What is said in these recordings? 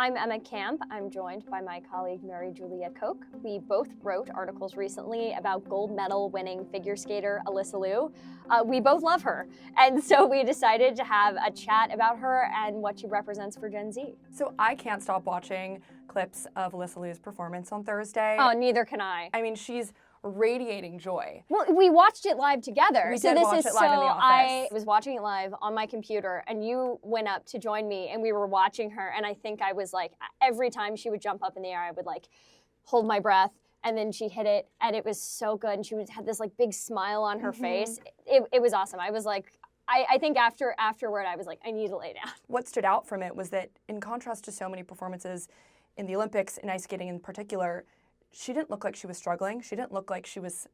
I'm Emma Camp. I'm joined by my colleague Mary Julia Koch. We both wrote articles recently about gold medal winning figure skater Alysa Liu. We both love her, and so we decided to have a chat about her and what she represents for Gen Z. So I can't stop watching clips of Alysa Liu's performance on Thursday. Oh, neither can I. I mean, she's radiating joy. Well, we watched it live together. We did watch it live in the office. I was watching it live on my computer, and you went up to join me, and we were watching her, and I think I was like, every time she would jump up in the air, I would like hold my breath, and then she hit it, and it was so good, and she had this like big smile on her face. It was awesome. I was like, I think afterward, I was like, I need to lay down. What stood out from it was that in contrast to so many performances in the Olympics, in ice skating in particular, she didn't look like she was struggling. She didn't look like she was,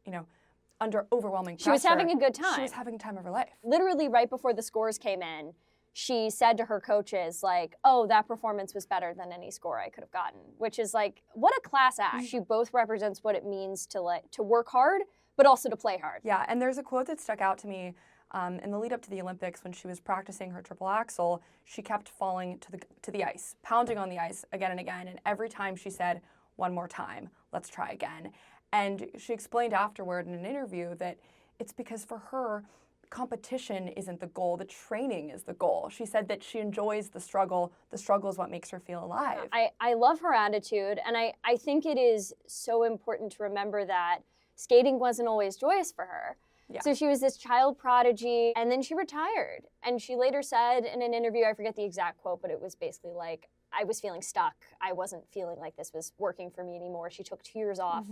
under overwhelming pressure. She was having a good time. She was having the time of her life. Literally right before the scores came in, she said to her coaches, like, oh, that performance was better than any score I could have gotten, which is like, what a class act. She both represents what it means to work hard, but also to play hard. Yeah, and there's a quote that stuck out to me in the lead up to the Olympics when she was practicing her triple axel. She kept falling to the ice, pounding on the ice again and again, and every time she said, one more time, let's try again. And she explained afterward in an interview that it's because for her, competition isn't the goal, the training is the goal. She said that she enjoys the struggle is what makes her feel alive. I love her attitude, and I think it is so important to remember that skating wasn't always joyous for her. Yeah. So she was this child prodigy, and then she retired. And she later said in an interview, I forget the exact quote, but it was basically like, I was feeling stuck. I wasn't feeling like this was working for me anymore. She took 2 years off.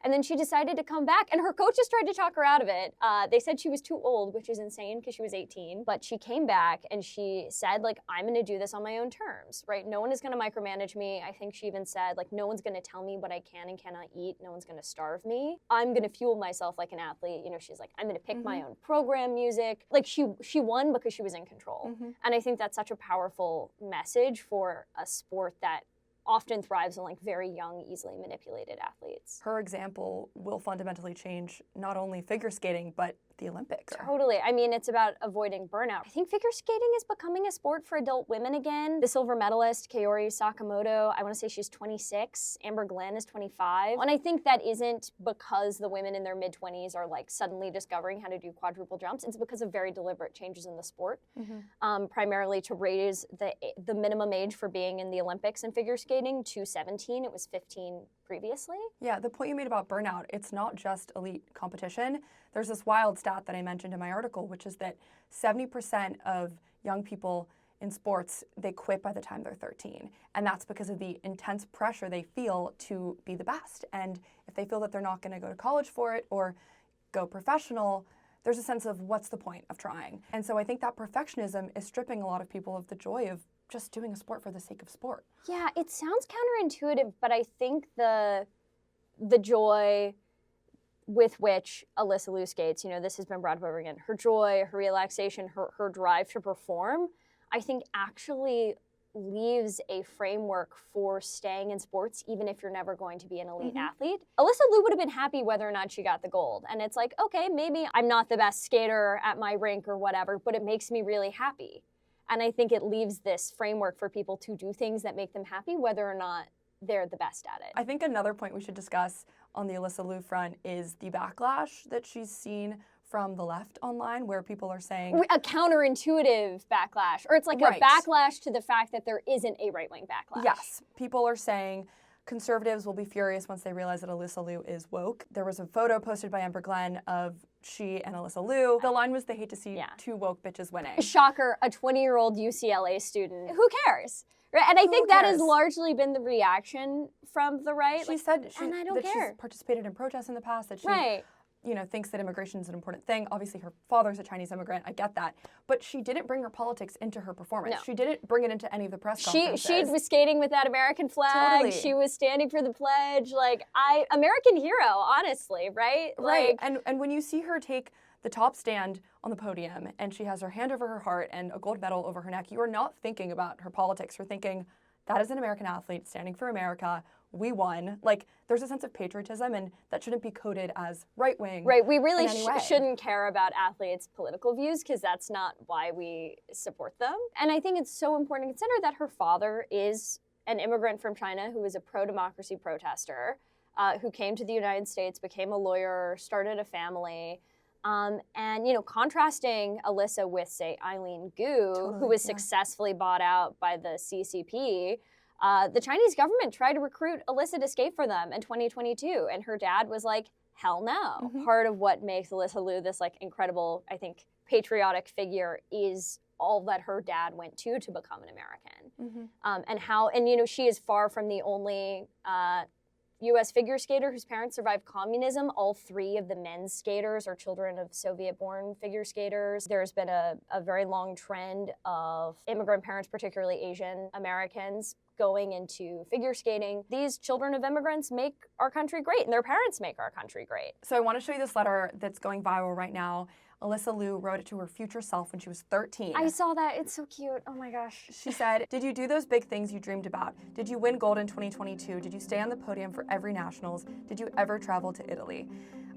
And then she decided to come back, and her coaches tried to talk her out of it. They said she was too old, which is insane because she was 18. But she came back, and she said, like, I'm going to do this on my own terms, right? No one is going to micromanage me. I think she even said, like, no one's going to tell me what I can and cannot eat. No one's going to starve me. I'm going to fuel myself like an athlete. She's like, I'm going to pick my own program music. Like, she won because she was in control. And I think that's such a powerful message for a sport that often thrives on like very young, easily manipulated athletes. Her example will fundamentally change not only figure skating, but the Olympics. Totally. I mean, it's about avoiding burnout. I think figure skating is becoming a sport for adult women again. The silver medalist, Kaori Sakamoto, I want to say she's 26. Amber Glenn is 25. And I think that isn't because the women in their mid-20s are like suddenly discovering how to do quadruple jumps. It's because of very deliberate changes in the sport, primarily to raise the minimum age for being in the Olympics in figure skating to 17. It was 15 previously. Yeah, the point you made about burnout, it's not just elite competition. There's this wild stat that I mentioned in my article, which is that 70% of young people in sports, they quit by the time they're 13. And that's because of the intense pressure they feel to be the best. And if they feel that they're not going to go to college for it or go professional, there's a sense of what's the point of trying. And so I think that perfectionism is stripping a lot of people of the joy of just doing a sport for the sake of sport. Yeah, it sounds counterintuitive, but I think the joy with which Alysa Liu skates, this has been brought up over again, her joy, her relaxation, her drive to perform, I think actually leaves a framework for staying in sports even if you're never going to be an elite athlete. Alysa Liu would have been happy whether or not she got the gold. And it's like, okay, maybe I'm not the best skater at my rink or whatever, but it makes me really happy. And I think it leaves this framework for people to do things that make them happy whether or not they're the best at it. I think another point we should discuss on the Alysa Liu front is the backlash that she's seen from the left online, where people are saying a counterintuitive backlash, or it's like a backlash to the fact that there isn't a right-wing backlash. Yes, people are saying conservatives will be furious once they realize that Alysa Liu is woke. There was a photo posted by Amber Glenn of she and Alysa Liu. The line was, they hate to see two woke bitches winning. Shocker, a 20-year-old UCLA student. Who cares? Right? And I think that has largely been the reaction from the right. She said and I don't that care. She's participated in protests in the past, that she thinks that immigration is an important thing. Obviously, her father's a Chinese immigrant. I get that. But she didn't bring her politics into her performance. No. She didn't bring it into any of the press conferences. She was skating with that American flag. Totally. She was standing for the pledge. Like, American hero, honestly, right? Right. And when you see her take the top stand on the podium and she has her hand over her heart and a gold medal over her neck, you are not thinking about her politics. You're thinking, that is an American athlete standing for America. We won. Like, there's a sense of patriotism, and that shouldn't be coded as right-wing. Right, we really shouldn't care about athletes' political views because that's not why we support them. And I think it's so important to consider that her father is an immigrant from China who was a pro-democracy protester, who came to the United States, became a lawyer, started a family. And, you know, contrasting Alysa with, say, Eileen Gu, who was successfully bought out by the CCP, the Chinese government tried to recruit Alysa to skate for them in 2022. And her dad was like, hell no. Part of what makes Alysa Liu this, like, incredible, I think, patriotic figure is all that her dad went to become an American. And you know, she is far from the only U.S. figure skater whose parents survived communism. All 3 of the men's skaters are children of Soviet-born figure skaters. There's been a very long trend of immigrant parents, particularly Asian Americans, going into figure skating. These children of immigrants make our country great, and their parents make our country great. So I want to show you this letter that's going viral right now. Alysa Liu wrote it to her future self when she was 13. I saw that. It's so cute. Oh my gosh. She said, "Did you do those big things you dreamed about? Did you win gold in 2022? Did you stay on the podium for every nationals? Did you ever travel to Italy?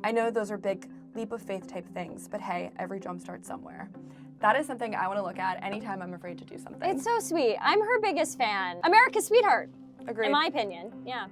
I know those are big leap of faith type things, but hey, every jump starts somewhere." That is something I want to look at anytime I'm afraid to do something. It's so sweet. I'm her biggest fan. America's sweetheart. Agreed. In my opinion, yeah.